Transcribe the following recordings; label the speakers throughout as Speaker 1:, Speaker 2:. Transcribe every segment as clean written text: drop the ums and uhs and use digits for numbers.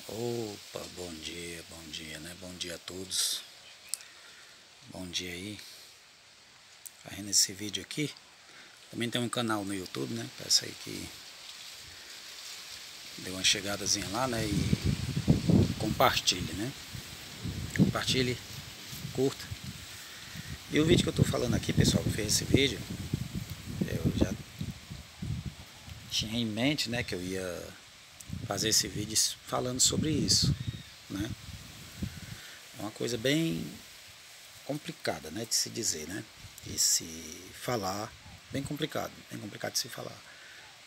Speaker 1: Opa, bom dia, né? Bom dia a todos. Bom dia aí. Fazendo esse vídeo aqui. Também tem um canal no YouTube, né? Peço aí que dê uma chegadazinha lá, né? E compartilhe, né? Compartilhe, curta. E o vídeo que eu tô falando aqui, pessoal, que fez esse vídeo, eu já tinha em mente, né? Que eu ia fazer esse vídeo falando sobre isso, né? É uma coisa bem complicada, né, de se dizer, né, de se falar, bem complicado de se falar.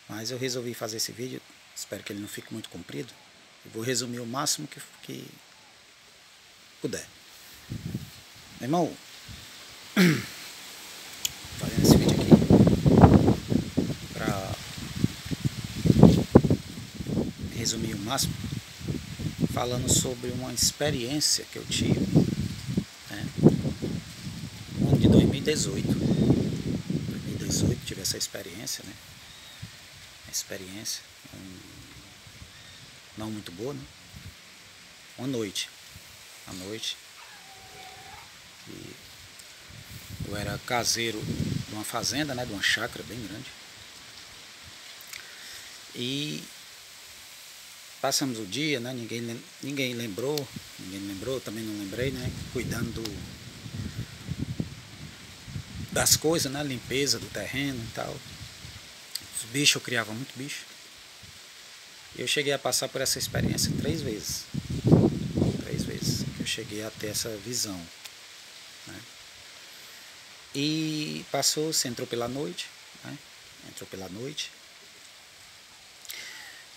Speaker 1: Mas eu resolvi fazer esse vídeo, espero que ele não fique muito comprido. Eu vou resumir o máximo que puder. Meu irmão, fazendo esse vídeo aqui para resumir o máximo, falando sobre uma experiência que eu tive, né, no ano de 2018 tive essa experiência, né? Experiência não muito boa, né? Uma noite, à noite, e eu era caseiro de uma fazenda, né? De uma chácara bem grande, e passamos o dia, né? Ninguém lembrou, também não lembrei, né? Cuidando das coisas, né? Limpeza do terreno e tal. Os bichos, eu criava muito bicho. Eu cheguei a passar por essa experiência 3 vezes. 3 vezes que eu cheguei a ter essa visão, né? E passou, se entrou pela noite, né? Entrou pela noite.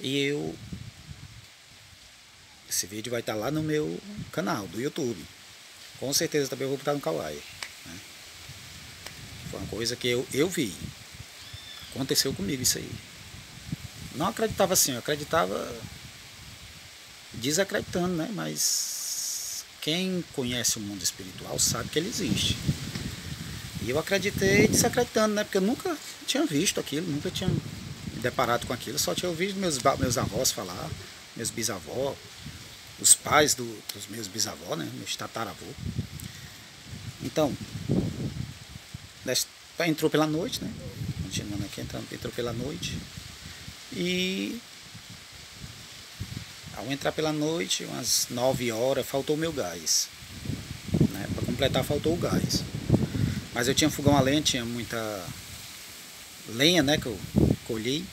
Speaker 1: E eu... Esse vídeo vai estar lá no meu canal do YouTube. Com certeza também eu vou botar no Kawaii, né? Foi uma coisa que eu vi. Aconteceu comigo isso aí. Não acreditava assim, eu acreditava desacreditando, né? Mas quem conhece o mundo espiritual sabe que ele existe. E eu acreditei desacreditando, né? Porque eu nunca tinha visto aquilo, nunca tinha me deparado com aquilo. Só tinha ouvido meus avós falar, meus bisavós, os pais dos meus bisavós, né? Meus tataravô. Então, entrou pela noite, né? Continuando aqui, entrou pela noite. E ao entrar pela noite, umas 9 horas, faltou o meu gás, né? Para completar, faltou o gás. Mas eu tinha fogão a lenha, tinha muita lenha, né? Que eu colhi.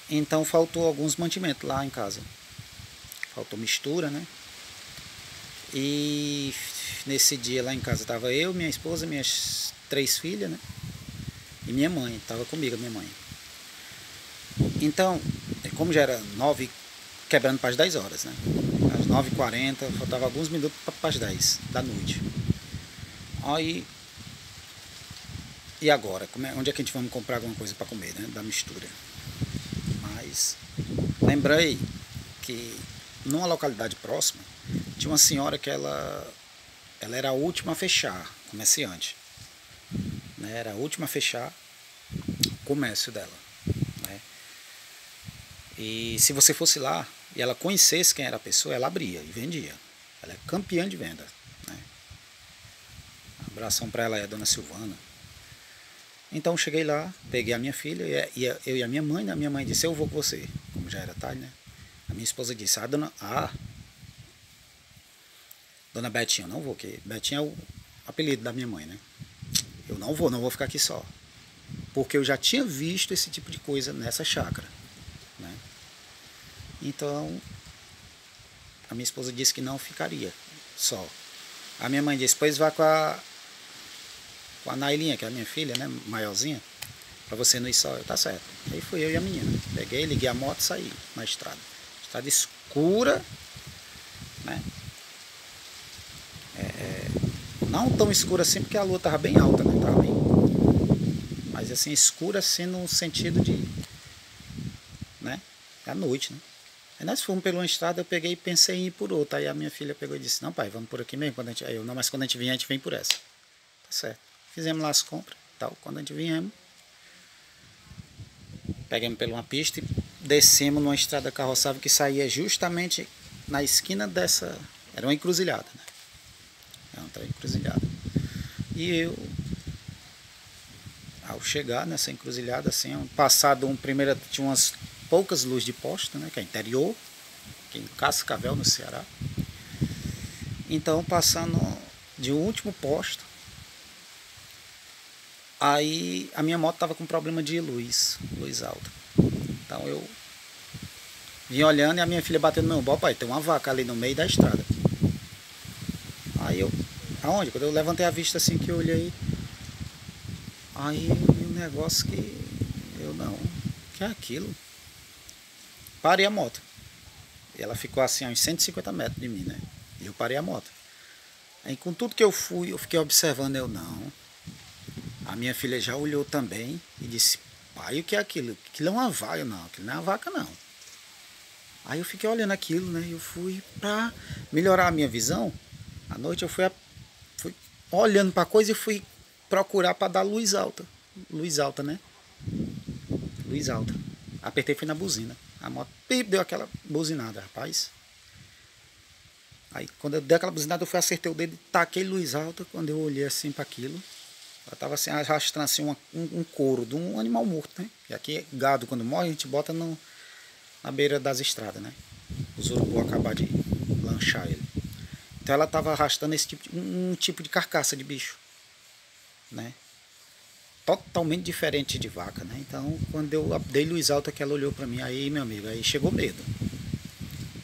Speaker 1: Então faltou alguns mantimentos lá em casa. Faltou mistura, né? E nesse dia lá em casa estava eu, minha esposa, minhas 3 filhas, né? E minha mãe, estava comigo, minha mãe. Então, como já era 9, quebrando para as 10 horas, né? Às 9h40, faltava alguns minutos para as 10 da noite. Aí, e agora? Onde é que a gente vamos comprar alguma coisa para comer, né? Da mistura. Mas, lembrei que numa localidade próxima, tinha uma senhora que ela era a última a fechar, comerciante, né? Era a última a fechar o comércio dela, né? E se você fosse lá e ela conhecesse quem era a pessoa, ela abria e vendia. Ela é campeã de venda, né? Um abração para ela, é a dona Silvana. Então cheguei lá, peguei a minha filha, eu e a minha mãe, né? A minha mãe disse: eu vou com você, como já era tarde, né? A minha esposa disse: dona Betinha, eu não vou, porque Betinha é o apelido da minha mãe, né? Eu não vou ficar aqui só. Porque eu já tinha visto esse tipo de coisa nessa chácara, né? Então, a minha esposa disse que não ficaria só. A minha mãe disse: pois vá com a Nailinha, que é a minha filha, né, maiorzinha, pra você não ir só. Tá certo. Aí fui eu e a menina. Peguei, liguei a moto e saí na estrada. Estrada escura, né? Não tão escura assim, porque a lua tava bem alta, né? Tava bem... Mas assim, escura assim no sentido de... né? É à noite, né? Aí nós fomos pela uma estrada, eu peguei e pensei em ir por outra. Aí a minha filha pegou e disse: não, pai, vamos por aqui mesmo. Aí eu: não, mas quando a gente vier, a gente vem por essa. Tá certo. Fizemos lá as compras, tal. Quando a gente viemos, pegamos pela uma pista e descemos numa estrada carroçável que saía justamente na esquina dessa... Era uma encruzilhada, né? Era uma encruzilhada. E eu, ao chegar nessa encruzilhada, assim, passado primeiro, tinha umas poucas luzes de posto, né? Que é interior, que é em Cascavel, no Ceará. Então, passando de um último posto, aí a minha moto estava com problema de luz alta. Então eu vim olhando e a minha filha batendo no meu ombro: pai, tem uma vaca ali no meio da estrada. Aí eu, aonde? Quando eu levantei a vista assim, que eu olhei, aí eu vi um negócio que eu não, que é aquilo? Parei a moto. E ela ficou assim a uns 150 metros de mim, né? E eu parei a moto. Aí com tudo que eu fui, eu fiquei observando, eu não. A minha filha já olhou também e disse: pai, o que é aquilo? Aquilo é uma vaca. Não, aquilo não é uma vaca, não. Aí eu fiquei olhando aquilo, né? Eu fui pra melhorar a minha visão. À noite eu fui olhando pra coisa e fui procurar pra dar luz alta. Luz alta, né? Luz alta. Apertei, fui na buzina. A moto deu aquela buzinada, rapaz. Aí quando eu dei aquela buzinada, eu fui, acertei o dedo e taquei luz alta. Quando eu olhei assim para aquilo, ela tava assim, arrastando assim um couro de um animal morto, né? E aqui gado, quando morre, a gente bota na beira das estradas, né? Os urubu acabar de lanchar ele. Então ela tava arrastando esse um tipo de carcaça de bicho, né? Totalmente diferente de vaca, né? Então quando eu dei luz alta, que ela olhou para mim, aí meu amigo, aí chegou medo.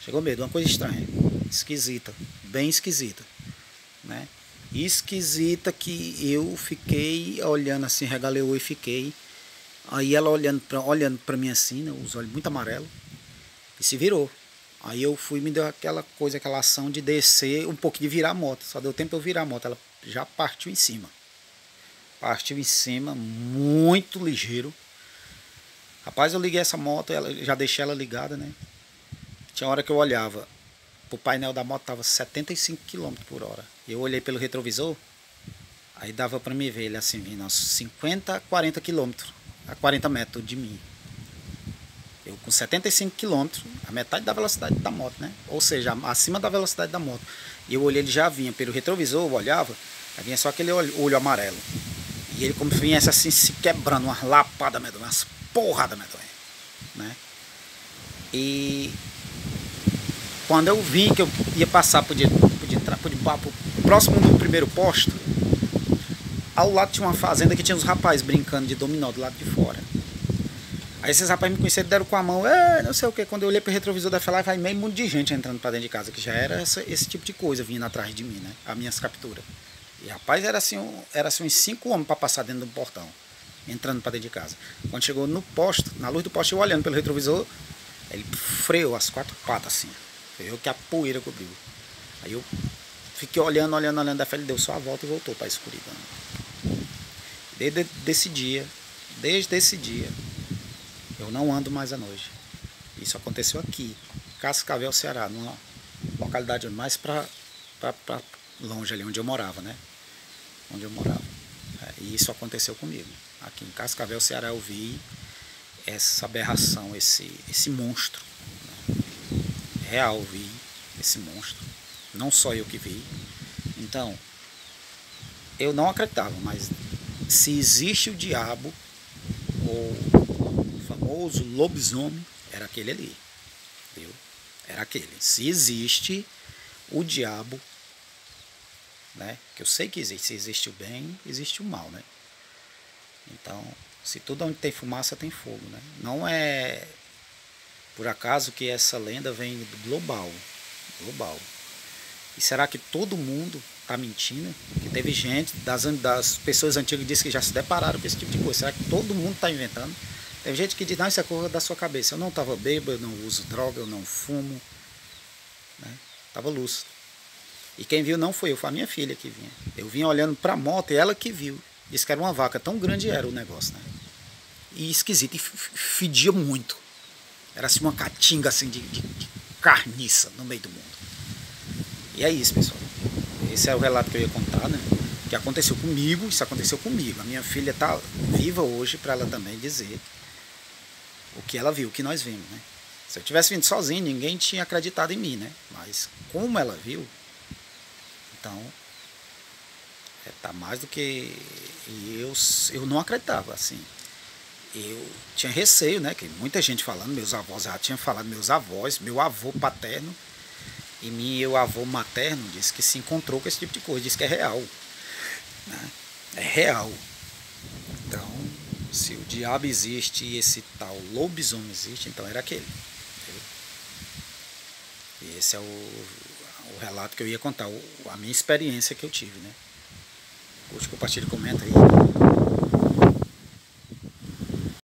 Speaker 1: Chegou medo, uma coisa estranha, esquisita, bem esquisita, né? Esquisita, que eu fiquei olhando assim, regalei o olho e fiquei. Aí ela olhando pra mim assim, né, os olhos muito amarelos, e se virou. Aí eu fui, me deu aquela coisa, aquela ação de descer um pouco, de virar a moto. Só deu tempo de eu virar a moto, ela já partiu em cima. Partiu em cima, muito ligeiro. Rapaz, eu liguei essa moto, já deixei ela ligada, né? Tinha hora que eu olhava, o painel da moto tava 75 km por hora. Eu olhei pelo retrovisor, aí dava para me ver ele assim, vindo aos 50, 40 km, a 40 metros de mim. Eu com 75 km, a metade da velocidade da moto, né? Ou seja, acima da velocidade da moto. E eu olhei, ele já vinha pelo retrovisor, eu olhava, aí vinha só aquele olho amarelo. E ele como se viesse assim, se quebrando, umas lapadas medonhas, umas porradas medonhas, né? E quando eu vi que eu ia passar por próximo do primeiro posto, ao lado tinha uma fazenda que tinha uns rapazes brincando de dominó do lado de fora. Aí esses rapazes me conheceram, deram com a mão, não sei o que. Quando eu olhei pro retrovisor da lá, vai meio mundo de gente entrando pra dentro de casa, que já era esse tipo de coisa vindo atrás de mim, né? As minhas capturas. E rapaz, era assim uns 5 homens pra passar dentro do portão, entrando pra dentro de casa. Quando chegou no posto, na luz do posto, eu olhando pelo retrovisor, ele freou as 4 patas assim. Eu que a poeira cobriu. Aí eu fiquei olhando, ele deu só a volta e voltou para a escuridão. Desde esse dia, eu não ando mais à noite. Isso aconteceu aqui, Cascavel, Ceará, numa localidade mais para longe ali onde eu morava, né? Onde eu morava. E isso aconteceu comigo. Aqui em Cascavel, Ceará, eu vi essa aberração, esse monstro. Real, vi esse monstro, não só eu que vi. Então eu não acreditava, mas se existe o diabo, o famoso lobisomem, era aquele ali, viu? Era aquele. Se existe o diabo, né? Que eu sei que existe. Se existe o bem, existe o mal, né? Então, se tudo onde tem fumaça tem fogo, né? Não é por acaso que essa lenda vem do global. E será que todo mundo está mentindo? Que teve gente das pessoas antigas que disse que já se depararam com esse tipo de coisa. Será que todo mundo está inventando? Teve gente que diz: não, isso é coisa da sua cabeça. Eu não estava bêbado, eu não uso droga, eu não fumo, né? Estava lúcido. E quem viu não foi eu, foi a minha filha que vinha. Eu vinha olhando para a moto e ela que viu. Disse que era uma vaca, tão grande era o negócio, né? E esquisito, e fedia muito. Era assim uma caatinga assim de carniça no meio do mundo. E é isso, pessoal. Esse é o relato que eu ia contar, né? Que aconteceu comigo, isso aconteceu comigo. A minha filha está viva hoje para ela também dizer o que ela viu, o que nós vimos, né? Se eu tivesse vindo sozinho, ninguém tinha acreditado em mim, né? Mas como ela viu, então tá mais do que eu não acreditava, assim. Eu tinha receio, né? Que muita gente falando, meus avós já tinham falado, meus avós, meu avô paterno e meu avô materno disse que se encontrou com esse tipo de coisa, disse que é real, né? É real. Então, se o diabo existe e esse tal lobisomem existe, então era aquele. E esse é o relato que eu ia contar, a minha experiência que eu tive, né? Curte, compartilha, comenta aí.